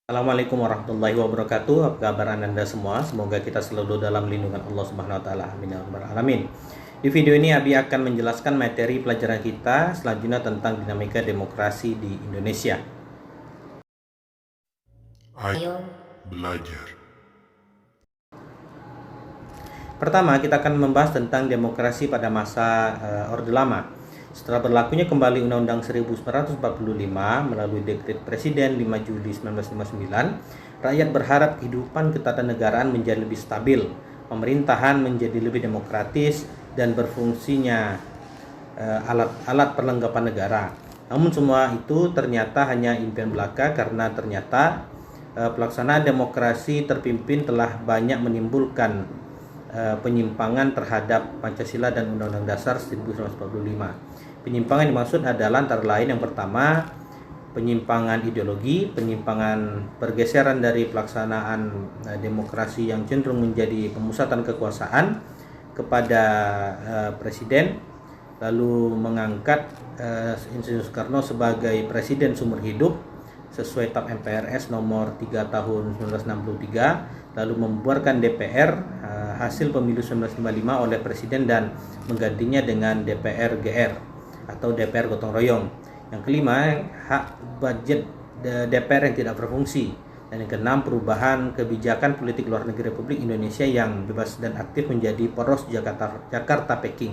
Assalamualaikum warahmatullahi wabarakatuh. Apa kabar Anda semua? Semoga kita selalu dalam lindungan Allah Subhanahu wa taala. Amin ya rabbal alamin. Di video ini Abi akan menjelaskan materi pelajaran kita selanjutnya tentang dinamika demokrasi di Indonesia. Ayo belajar. Pertama, kita akan membahas tentang demokrasi pada masa Orde Lama. Setelah berlakunya kembali Undang-Undang 1945 melalui Dekret Presiden 5 Juli 1959, rakyat berharap kehidupan ketatanegaraan menjadi lebih stabil, pemerintahan menjadi lebih demokratis, dan berfungsinya alat-alat perlengkapan negara. Namun semua itu ternyata hanya impian belaka karena ternyata pelaksanaan demokrasi terpimpin telah banyak menimbulkan penyimpangan terhadap Pancasila dan Undang-Undang Dasar 1945. Penyimpangan yang dimaksud adalah antara lain yang pertama, penyimpangan ideologi, penyimpangan pergeseran dari pelaksanaan demokrasi yang cenderung menjadi pemusatan kekuasaan kepada presiden, lalu mengangkat Insinyur Soekarno sebagai presiden seumur hidup sesuai TAP MPRS nomor 3 tahun 1963, lalu membuarkan DPR hasil pemilu 1955 oleh presiden dan menggantinya dengan DPR GR atau DPR gotong royong. Yang kelima, hak budget DPR yang tidak berfungsi. Dan yang keenam, perubahan kebijakan politik luar negeri Republik Indonesia yang bebas dan aktif menjadi poros Jakarta Peking.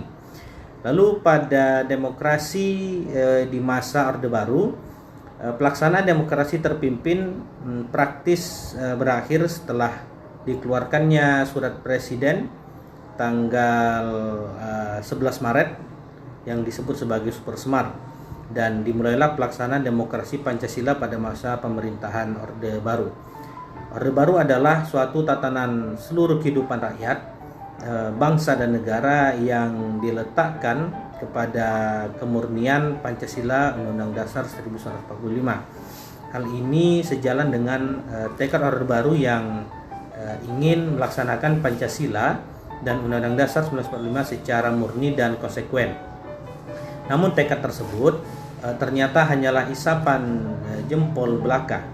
Lalu pada demokrasi di masa Orde Baru, pelaksanaan demokrasi terpimpin praktis berakhir setelah dikeluarkannya surat presiden tanggal 11 Maret yang disebut sebagai Super Smart, dan dimulailah pelaksanaan demokrasi Pancasila pada masa pemerintahan Orde Baru. Orde Baru adalah suatu tatanan seluruh kehidupan rakyat, bangsa dan negara yang diletakkan kepada kemurnian Pancasila Undang-Undang Dasar 1945. Hal ini sejalan dengan tekad Orde Baru yang ingin melaksanakan Pancasila dan Undang-Undang Dasar 1945 secara murni dan konsekuen. Namun tekad tersebut ternyata hanyalah isapan jempol belaka,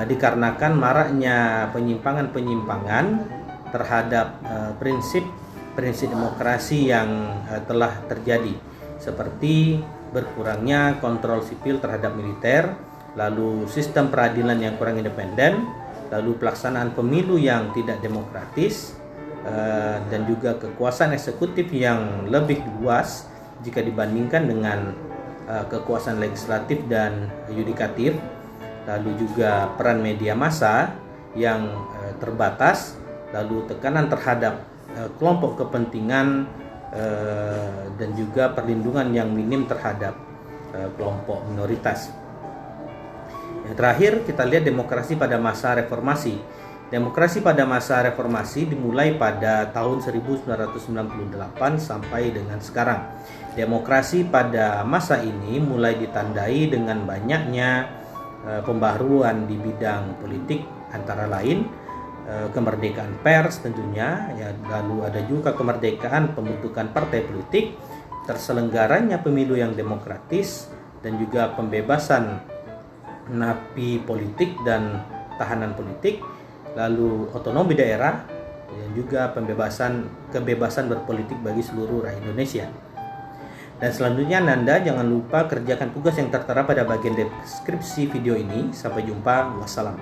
dikarenakan maraknya penyimpangan-penyimpangan terhadap prinsip demokrasi yang telah terjadi, seperti berkurangnya kontrol sipil terhadap militer, lalu sistem peradilan yang kurang independen, lalu pelaksanaan pemilu yang tidak demokratis, dan juga kekuasaan eksekutif yang lebih luas jika dibandingkan dengan kekuasaan legislatif dan yudikatif, lalu juga peran media massa yang terbatas, lalu tekanan terhadap kelompok kepentingan, dan juga perlindungan yang minim terhadap kelompok minoritas. Yang terakhir, kita lihat demokrasi pada masa reformasi. Demokrasi pada masa reformasi dimulai pada tahun 1998 sampai dengan sekarang. Demokrasi pada masa ini mulai ditandai dengan banyaknya pembaharuan di bidang politik, antara lain kemerdekaan pers tentunya, ya, lalu ada juga kemerdekaan pembentukan partai politik, terselenggaranya pemilu yang demokratis, dan juga pembebasan napi politik dan tahanan politik, lalu otonomi daerah, dan juga kebebasan berpolitik bagi seluruh rakyat Indonesia. Dan selanjutnya Anda jangan lupa kerjakan tugas yang tertera pada bagian deskripsi video ini. Sampai jumpa, wassalam.